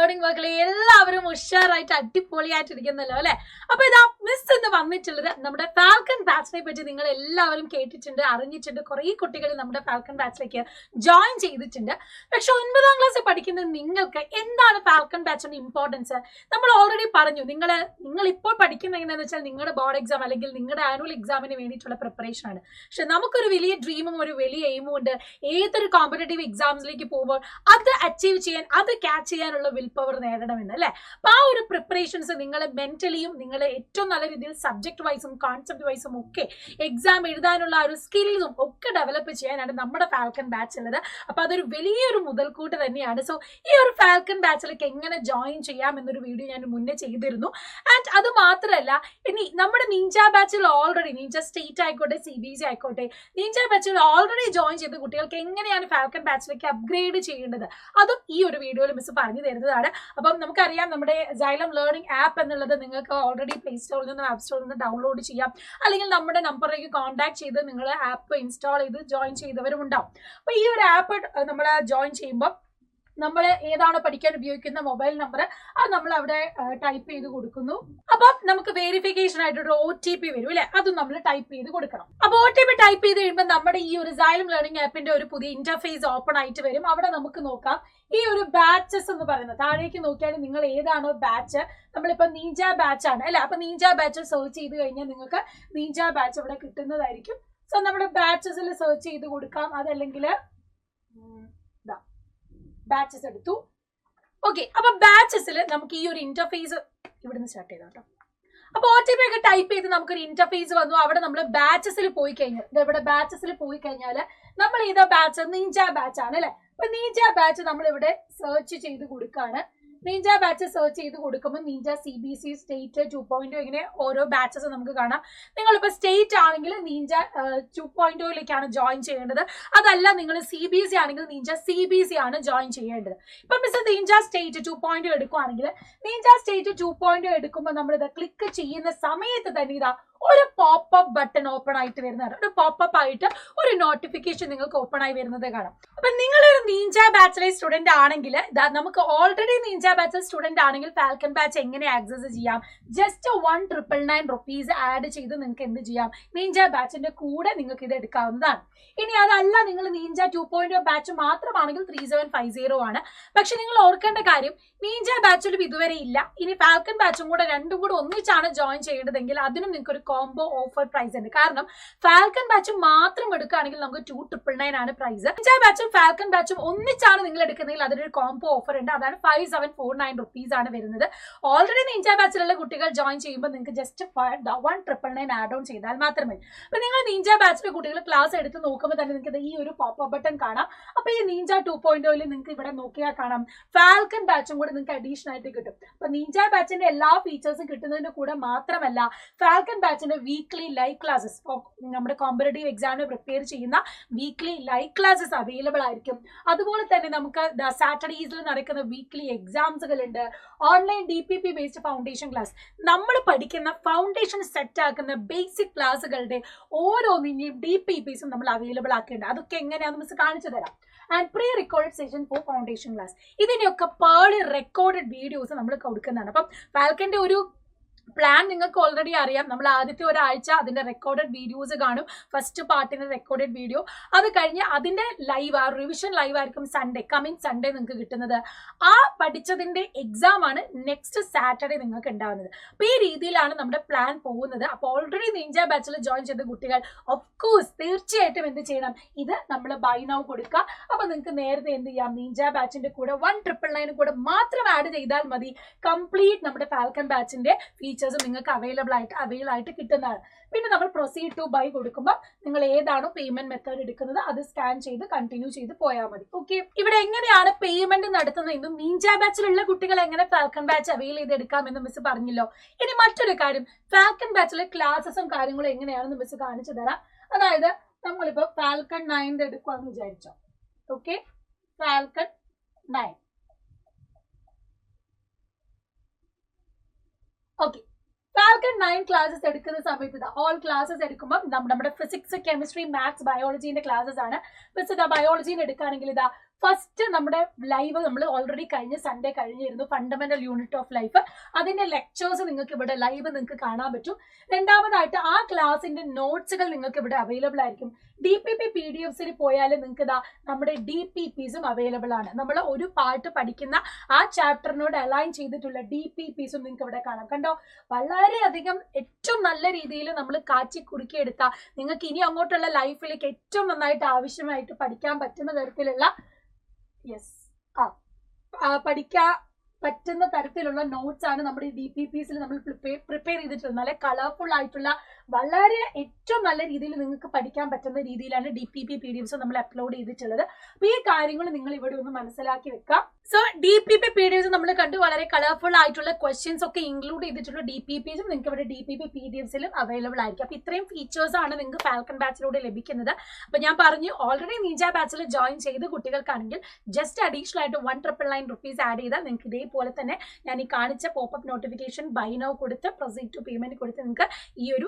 Morning മക്കളെ എല്ലാവരും ഉഷാറായിട്ട് അടിപൊളിയായിട്ടിരിക്കുന്നല്ലോ അല്ലെ. അപ്പൊ ഇതാ മിസ് എന്ന് വന്നിട്ടുള്ളത് നമ്മുടെ ഫാൽക്കൺ ബാച്ചിനെ പറ്റി നിങ്ങൾ എല്ലാവരും കേട്ടിട്ടുണ്ട്, അറിഞ്ഞിട്ടുണ്ട്. കുറെ കുട്ടികൾ നമ്മുടെ ഫാൽക്കൺ ബാച്ചിലേക്ക് ജോയിൻ ചെയ്തിട്ടുണ്ട്. പക്ഷെ 9ാം ക്ലാസ്സിൽ പഠിക്കുന്ന നിങ്ങൾക്ക് എന്താണ് ഫാൽക്കൺ ബാച്ചിന്റെ ഇമ്പോർട്ടൻസ് നമ്മൾ ഓൾറെഡി പറഞ്ഞു. നിങ്ങൾ ഇപ്പോൾ പഠിക്കുന്ന എങ്ങനെയാന്ന് വെച്ചാൽ നിങ്ങളുടെ ബോർഡ് എക്സാം അല്ലെങ്കിൽ നിങ്ങളുടെ ആനുവൽ എക്സാമിന് വേണ്ടിയിട്ടുള്ള പ്രിപ്പറേഷൻ ആണ്. പക്ഷെ നമുക്കൊരു വലിയ ഡ്രീമും ഒരു വലിയ എയിമും ഉണ്ട്. ഏതൊരു കോമ്പറ്റേറ്റീവ് എക്സാംസിലേക്ക് പോകുമ്പോൾ അത് അച്ചീവ് ചെയ്യാൻ, അത് ക്യാച്ച് ചെയ്യാനുള്ള വിൽ പവർ നേടണമെന്ന് അല്ലെ. അപ്പൊ ആ ഒരു പ്രിപ്പറേഷൻസ് നിങ്ങൾ മെന്റലിയും നിങ്ങൾ ഏറ്റവും നല്ല രീതിയിൽ സബ്ജക്ട് വൈസും കോൺസെപ്റ്റ് വൈസും ഒക്കെ എക്സാം എഴുതാനുള്ള ഒരു സ്കിൽസും ഒക്കെ ഡെവലപ്പ് ചെയ്യാനാണ് നമ്മുടെ ഫാൽക്കൺ ബാച്ച് ഉള്ളത്. അപ്പൊ അതൊരു വലിയൊരു മുതൽക്കൂട്ട് തന്നെയാണ്. സോ ഈ ഒരു ഫാൽക്കൺ ബാച്ചിലേക്ക് എങ്ങനെ ജോയിൻ ചെയ്യാം എന്നൊരു വീഡിയോ ഞാൻ മുന്നേ ചെയ്തിരുന്നു. ആൻഡ് അത് മാത്രമല്ല, ഇനി നമ്മുടെ നിഞ്ച ബാച്ചിൽ ഓൾറെഡി നിഞ്ച സ്റ്റേറ്റ് ആയിക്കോട്ടെ CBSE ആയിക്കോട്ടെ, നിഞ്ച ബാച്ചിൽ ഓൾറെഡി ജോയിൻ ചെയ്ത കുട്ടികൾക്ക് എങ്ങനെയാണ് ഫാൽക്കൺ ബാച്ചിലേക്ക് അപ്ഗ്രേഡ് ചെയ്യേണ്ടത് അതും ഈ ഒരു വീഡിയോയിൽ മിസ് പറഞ്ഞു തരുന്നതാണ്. അപ്പം നമുക്കറിയാം നമ്മുടെ Xylem ലേണിംഗ് ആപ്പ് എന്നുള്ളത് നിങ്ങൾക്ക് ഓൾറെഡി പ്ലേ സ്റ്റോറിൽ നിന്നും ആപ്പ് സ്റ്റോറിൽ നിന്ന് ഡൗൺലോഡ് ചെയ്യാം. അല്ലെങ്കിൽ നമ്മുടെ നമ്പറിലേക്ക് കോൺടാക്ട് ചെയ്ത് നിങ്ങൾ ആപ്പ് ഇൻസ്റ്റാൾ ചെയ്ത് ജോയിൻ ചെയ്തവരും ഉണ്ടാവും. അപ്പൊ ഈ ഒരു ആപ്പ് നമ്മൾ ജോയിൻ ചെയ്യുമ്പോൾ നമ്മൾ ഏതാണോ പഠിക്കാൻ ഉപയോഗിക്കുന്ന മൊബൈൽ നമ്പർ അത് നമ്മൾ അവിടെ ടൈപ്പ് ചെയ്ത് കൊടുക്കുന്നു. അപ്പം നമുക്ക് വെരിഫിക്കേഷൻ ആയിട്ടൊരു OTP വരും അല്ലെ, അതും നമ്മൾ ടൈപ്പ് ചെയ്ത് കൊടുക്കണം. അപ്പൊ OTP ടൈപ്പ് ചെയ്ത് കഴിയുമ്പോൾ നമ്മുടെ ഈ ഒരു Xylem ലേണിംഗ് ആപ്പിന്റെ ഒരു പുതിയ ഇന്റർഫേസ് ഓപ്പൺ ആയിട്ട് വരും. അവിടെ നമുക്ക് നോക്കാം ഈ ഒരു ബാച്ചസ് എന്ന് പറയുന്നത്. താഴേക്ക് നോക്കിയാൽ നിങ്ങൾ ഏതാണോ ബാച്ച്, നമ്മളിപ്പോ നീഞ്ച ബാച്ച് ആണ് അല്ലെ. അപ്പൊ നീഞ്ച ബാച്ച് സെർച്ച് ചെയ്ത് കഴിഞ്ഞാൽ നിങ്ങൾക്ക് നീഞ്ച ബാച്ച് ഇവിടെ കിട്ടുന്നതായിരിക്കും. സോ നമ്മുടെ ബാച്ചസിൽ സെർച്ച് ചെയ്ത് കൊടുക്കാം. അതല്ലെങ്കിൽ ബാച്ചസ് എടുത്തു. ഓക്കെ, അപ്പൊ ബാച്ചസിൽ നമുക്ക് ഈ ഒരു ഇന്റർഫേസ് ഇവിടുന്ന് സ്റ്റാർട്ട് ചെയ്താം കേട്ടോ. അപ്പൊ OTP ഒക്കെ ടൈപ്പ് ചെയ്ത് നമുക്കൊരു ഇന്റർഫേസ് വന്നു. അവിടെ നമ്മൾ ബാച്ചസിൽ പോയി കഴിഞ്ഞാൽ ഇവിടെ ബാച്ചസിൽ പോയി കഴിഞ്ഞാൽ നമ്മൾ ഏതാ ബാച്ച്, നീഞ്ച ബാച്ച് ആണ് അല്ലെ. അപ്പൊ നീഞ്ച ബാച്ച് നമ്മൾ ഇവിടെ സെർച്ച് ചെയ്ത് കൊടുക്കാണ്. നീഞ്ച ബാച്ച് സെർച്ച് ചെയ്ത് കൊടുക്കുമ്പോൾ നീഞ്ച CBSE സ്റ്റേറ്റ് 2.0 ഇങ്ങനെ ഓരോ ബാച്ചസ് നമുക്ക് കാണാം. നിങ്ങളിപ്പോൾ സ്റ്റേറ്റ് ആണെങ്കിൽ നീഞ്ച 2.0യിലേക്കാണ് ജോയിൻ ചെയ്യേണ്ടത്. അതല്ല നിങ്ങൾ CBSE ആണെങ്കിൽ നീഞ്ച CBSE ആണ് ജോയിൻ ചെയ്യേണ്ടത്. ഇപ്പൊ മിസ് നീഞ്ച സ്റ്റേറ്റ് 2.0 എടുക്കുവാണെങ്കിൽ നീഞ്ച സ്റ്റേറ്റ് 2.0 എടുക്കുമ്പോൾ നമ്മൾ ഇത് ക്ലിക്ക് ചെയ്യുന്ന സമയത്ത് തന്നെ ഇതാ ഒരു പോപ്പപ്പ് ബട്ടൺ ഓപ്പൺ ആയിട്ട് വരുന്നതാണ്. ഒരു പോപ്പപ്പ് ആയിട്ട് ഒരു നോട്ടിഫിക്കേഷൻ നിങ്ങൾക്ക് ഓപ്പൺ ആയി വരുന്നത് കാണാം. അപ്പൊ നിങ്ങളൊരു നീഞ്ച ബാച്ചിലെ സ്റ്റുഡന്റ് ആണെങ്കിൽ നമുക്ക് ഓൾറെഡി നീഞ്ച ബാച്ചിൽ സ്റ്റുഡന്റ് ആണെങ്കിൽ ഫാൽക്കൺ ബാച്ച് എങ്ങനെ ആക്സസ് ചെയ്യാം, ജസ്റ്റ് 1,999 റുപ്പീസ് ആഡ് ചെയ്ത് നിങ്ങൾക്ക് എന്ത് ചെയ്യാം, നീഞ്ച ബാച്ചിന്റെ കൂടെ നിങ്ങൾക്ക് ഇത് എടുക്കാവുന്നതാണ്. ഇനി അതല്ല നിങ്ങൾ നീഞ്ച 2.0 ബാച്ച് മാത്രമാണെങ്കിൽ 3750 ആണ്. പക്ഷെ നിങ്ങൾ ഓർക്കേണ്ട കാര്യം നീഞ്ച ബാച്ചിലും ഇതുവരെ ഇല്ല. ഇനി ഫാൽക്കൺ ബാച്ചും കൂടെ രണ്ടും കൂടെ ഒന്നിച്ചാണ് ജോയിൻ ചെയ്യേണ്ടതെങ്കിൽ അതിനും നിങ്ങൾക്ക് ഒരു കോംബോ ഓഫർ പ്രൈസ് ഉണ്ട്. കാരണം ഫാൽക്കൺ ബാച്ച് മാത്രം എടുക്കുകയാണെങ്കിൽ നമുക്ക് 2,999 ആണ് പ്രൈസ്. നീഞ്ച ബാച്ചും ഫാൽക്കൺ ബാച്ചും ഒന്നിച്ചാണ് നിങ്ങൾ എടുക്കുന്നതെങ്കിൽ അതിനൊരു കോംബോ ഓഫർ ഉണ്ട്. അതാണ് 5,749 റുപ്പീസ് ആണ് വരുന്നത്. ഓൾറെഡി നീഞ്ച ബാച്ചിലുള്ള കുട്ടികൾ ജോയിൻ ചെയ്യുമ്പോൾ നിങ്ങൾക്ക് ജസ്റ്റ് 1,999 ആഡ് ഓൺ ചെയ്താൽ മാത്രമേ. അപ്പൊ നിങ്ങൾ നീഞ്ച ബാച്ചിലെ കുട്ടികൾ ക്ലാസ് എടുത്ത് നോക്കുമ്പോൾ തന്നെ നിങ്ങൾക്ക് ഈ ഒരു പോപ്പപ്പ് ബട്ടൺ കാണാം. അപ്പൊ ഈ നീഞ്ച 2.0യിൽ നിങ്ങൾക്ക് ഇവിടെ നോക്കിയാൽ കാണാം ഫാൽക്കൺ ബാച്ചും കൂടെ നിങ്ങൾക്ക് അഡീഷണൽ ആയിട്ട് കിട്ടും. അപ്പൊ നീഞ്ച ബാച്ചിന്റെ എല്ലാ ഫീച്ചേഴ്സും കിട്ടുന്നതിന്റെ കൂടെ മാത്രമല്ല ഫാൽക്കൺ ബാച്ചിന്റെ വീക്ക്ലി ലൈവ് ക്ലാസ്സസ്, നമ്മുടെ കോമ്പറ്റേറ്റീവ് എക്സാമിന് പ്രിപ്പയർ ചെയ്യുന്ന വീക്ക്ലി ലൈവ് ക്ലാസ്സസ് അവൈലബിൾ ആയിരിക്കും. അതുപോലെ തന്നെ നമുക്ക് സാറ്റർഡേസിൽ നടക്കുന്ന വീക്ക്ലി എക്സാംസുകൾ ഉണ്ട്. Online DPP based foundation class, നമ്മൾ പഠിക്കുന്ന ഫൗണ്ടേഷൻ സെറ്റ് ആക്കുന്ന ബേസിക് ക്ലാസ്സുകളുടെ ഓരോന്നിന്റെയും DPPസും നമ്മൾ അവൈലബിൾ ആക്കേണ്ടത്. അതൊക്കെ എങ്ങനെയാണെന്ന് മിസ് കാണിച്ചു തരാം. And pre record session four foundation class, ഇതിന്റെയൊക്കെ പേർഡ് റെക്കോർഡഡ് വീഡിയോസ് നമ്മൾ കൊടുക്കുന്നതാണ്. അപ്പം ഫാൽക്കന്റെ ഒരു പ്ലാൻ നിങ്ങൾക്ക് ഓൾറെഡി അറിയാം. നമ്മൾ ആദ്യത്തെ ഒരാഴ്ച അതിന്റെ റെക്കോർഡഡ് വീഡിയോസ് കാണും. ഫസ്റ്റ് പാർട്ടിന്റെ റെക്കോർഡഡ് വീഡിയോ, അത് കഴിഞ്ഞ് അതിന്റെ ലൈവ് റിവിഷൻ ലൈവ് ആയിരിക്കും കമ്മിങ് സൺഡേ നിങ്ങൾക്ക് കിട്ടുന്നത്. ആ പഠിച്ചതിന്റെ എക്സാം ആണ് നെക്സ്റ്റ് സാറ്റർഡേ നിങ്ങൾക്ക് ഉണ്ടാവുന്നത്. അപ്പൊ ഈ രീതിയിലാണ് നമ്മുടെ പ്ലാൻ പോകുന്നത്. അപ്പോൾ ഓൾറെഡി നീഞ്ച ബാച്ചിൽ ജോയിൻ ചെയ്ത കുട്ടികൾ ഓഫ്കോഴ്സ് തീർച്ചയായിട്ടും എന്ത് ചെയ്യണം, ഇത് നമ്മൾ ബൈ നൗ കൊടുക്കുക. അപ്പൊ നിങ്ങൾക്ക് നേരത്തെ എന്ത് ചെയ്യാം, നീഞ്ച ബാച്ചിന്റെ കൂടെ 1,999 കൂടെ മാത്രം ആഡ് ചെയ്താൽ മതി. കംപ്ലീറ്റ് നമ്മുടെ ഫാൽക്കൺ ബാച്ചിന്റെ ഫീച്ചേഴ്സ് നിങ്ങൾക്ക് അവൈലബിൾ ആയിട്ട് കിട്ടുന്നതാണ്. പിന്നെ നമ്മൾ പ്രൊസീഡ് ടു ബൈ കൊടുക്കുമ്പോൾ നിങ്ങൾ ഏതാണോ പേയ്മെന്റ് മെത്തേഡ് എടുക്കുന്നത് അത് സ്കാൻ ചെയ്ത് കണ്ടിന്യൂ ചെയ്ത് പോയാൽ മതി. ഓക്കെ, ഇവിടെ എങ്ങനെയാണ് പേയ്മെന്റ് നടത്തുന്നതെന്നും നീഞ്ച ബാച്ചിലുള്ള കുട്ടികൾ എങ്ങനെ ഫാൽക്കൺ ബാച്ച് അവൈൽ ചെയ്തെടുക്കാമെന്നും മിസ് പറഞ്ഞല്ലോ. ഇനി മറ്റൊരു കാര്യം, ഫാൽക്കൺ ബാച്ചിലെ ക്ലാസ്സസും കാര്യങ്ങളും എങ്ങനെയാണെന്ന് മിസ് കാണിച്ചു തരാം. അതായത് നമ്മളിപ്പോ ഫാൽക്കൺ 9 എടുക്കുവാന്ന് വിചാരിച്ചോ. Okay, falcon 9. Okay, falcon 9 classes എടുക്കുന്ന സമയത്ത് ഓൾ ക്ലാസ്സസ് എടുക്കുമ്പോൾ നമ്മുടെ ഫിസിക്സ്, കെമിസ്ട്രി, മാത്സ്, ബയോളജീന്റെ ക്ലാസ്സസ് ആണ്. ബയോളജീന് എടുക്കുകയാണെങ്കിൽ ഇതാ ഫസ്റ്റ് നമ്മുടെ ലൈവ് നമ്മൾ ഓൾറെഡി കഴിഞ്ഞ സൺഡേ കഴിഞ്ഞിരുന്നു, ഫണ്ടമെന്റൽ യൂണിറ്റ് ഓഫ് ലൈഫ്. അതിന്റെ ലെക്ചേഴ്സ് നിങ്ങൾക്ക് ഇവിടെ ലൈവ് നിങ്ങൾക്ക് കാണാൻ പറ്റും. രണ്ടാമതായിട്ട് ആ ക്ലാസിന്റെ നോട്ട്സുകൾ നിങ്ങൾക്ക് ഇവിടെ അവൈലബിൾ ആയിരിക്കും. DPP PDFs പോയാൽ നിങ്ങൾക്ക് ഇതാ നമ്മുടെ DPPസും അവൈലബിൾ ആണ്. നമ്മൾ ഒരു പാർട്ട് പഠിക്കുന്ന ആ ചാപ്റ്ററിനോട് അലൈൻ ചെയ്തിട്ടുള്ള DPPസും നിങ്ങൾക്ക് ഇവിടെ കാണാം. കണ്ടോ, വളരെയധികം ഏറ്റവും നല്ല രീതിയിൽ നമ്മൾ കാച്ചി കുറുക്കിയെടുത്ത നിങ്ങൾക്ക് ഇനി അങ്ങോട്ടുള്ള ലൈഫിലേക്ക് ഏറ്റവും നന്നായിട്ട് ആവശ്യമായിട്ട് പഠിക്കാൻ പറ്റുന്ന തരത്തിലുള്ള പഠിക്കാൻ പറ്റുന്ന തരത്തിലുള്ള നോട്ട്സ് ആണ് നമ്മുടെ DPPസിൽ നമ്മൾ പ്രിപ്പയർ ചെയ്തിട്ടുള്ളത്. നല്ല കളർഫുൾ ആയിട്ടുള്ള വളരെ ഏറ്റവും നല്ല രീതിയിൽ നിങ്ങൾക്ക് പഠിക്കാൻ പറ്റുന്ന രീതിയിലാണ് DPP PDFs നമ്മൾ അപ്ലോഡ് ചെയ്തിട്ടുള്ളത്. അപ്പൊ ഈ കാര്യങ്ങൾ നിങ്ങൾ ഇവിടെ ഒന്ന് മനസ്സിലാക്കി വെക്കാം. സോ DPP PDFs നമ്മൾ കണ്ടു, വളരെ കളർഫുൾ ആയിട്ടുള്ള ക്വസ്റ്റ്യൻസ് ഒക്കെ ഇൻക്ലൂഡ് ചെയ്തിട്ടുള്ള DPPസും നിങ്ങൾക്ക് ഇവിടെ DPP PDFസിലും അവൈലബിൾ ആയിരിക്കും. അപ്പൊ ഇത്രയും ഫീച്ചേഴ്സ് ആണ് നിങ്ങൾക്ക് ഫാൽക്കൺ ബാച്ചിലൂടെ ലഭിക്കുന്നത്. അപ്പൊ ഞാൻ പറഞ്ഞു, ഓൾറെഡി നീജ ബാച്ചിൽ ജോയിൻ ചെയ്ത് കുട്ടികൾക്കാണെങ്കിൽ ജസ്റ്റ് അഡീഷണൽ ആയിട്ട് 1,999 rupees ആഡ് ചെയ്താൽ നിങ്ങൾക്ക് ഇതേപോലെ തന്നെ ഞാൻ ഈ കാണിച്ച പോപ്പപ്പ് നോട്ടിഫിക്കേഷൻ ബൈ നൗ കൊടുത്ത് പ്രൊസീഡ് ടു പേയ്മെന്റ് കൊടുത്ത് നിങ്ങൾക്ക് ഈ ഒരു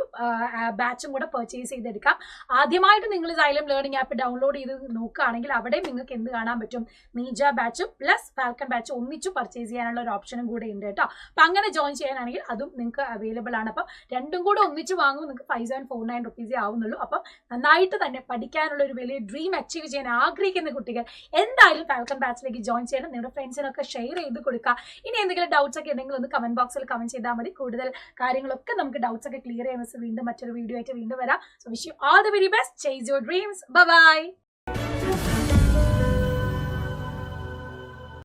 ബാച്ചും കൂടെ പർച്ചേസ് ചെയ്തെടുക്കാം. ആദ്യമായിട്ട് നിങ്ങൾ സൈലം ലേണിംഗ് ആപ്പ് ഡൗൺലോഡ് ചെയ്ത് നോക്കുകയാണെങ്കിൽ അവിടെ നിങ്ങൾക്ക് എന്ത് കാണാൻ പറ്റും, നീജ ബാച്ചും പ്ലസ് ഫാൽക്കൺ ബാച്ച് ഒന്നിച്ചു പർച്ചേസ് ചെയ്യാനുള്ള ഒരു ഓപ്ഷനും കൂടെ ഉണ്ട് കേട്ടോ. അപ്പൊ അങ്ങനെ ജോയിൻ ചെയ്യാനാണെങ്കിൽ അതും നിങ്ങൾക്ക് അവൈലബിൾ ആണ്. അപ്പം രണ്ടും കൂടെ ഒന്നിച്ച് വാങ്ങുമ്പോൾ നിങ്ങൾക്ക് 5,749 rupees ആവുന്നുള്ളൂ. അപ്പം നന്നായിട്ട് തന്നെ പഠിക്കാനുള്ള ഒരു വലിയ ഡ്രീം അച്ചീവ് ചെയ്യാൻ ആഗ്രഹിക്കുന്ന കുട്ടികൾ എന്തായാലും ഫാൽക്കൺ ബാച്ചിലേക്ക് ജോയിൻ ചെയ്യണം. നിങ്ങളുടെ ഫ്രണ്ട്സിനൊക്കെ ഷെയർ ചെയ്ത് കൊടുക്കുക. ഇനി എന്തെങ്കിലും ഡൗട്ട്സ് ഒക്കെ ഉണ്ടെങ്കിൽ ഒന്ന് കമന്റ് ബോക്സിൽ കമന്റ് ചെയ്താൽ മതി. കൂടുതൽ കാര്യങ്ങളൊക്കെ നമുക്ക് ഡൗട്ട്സ് ഒക്കെ ക്ലിയർ ചെയ്യാൻ വീണ്ടും മറ്റൊരു വീഡിയോ ആയിട്ട് വീണ്ടും വരാം. So wish you all the very best. Chase your dreams. Bye bye.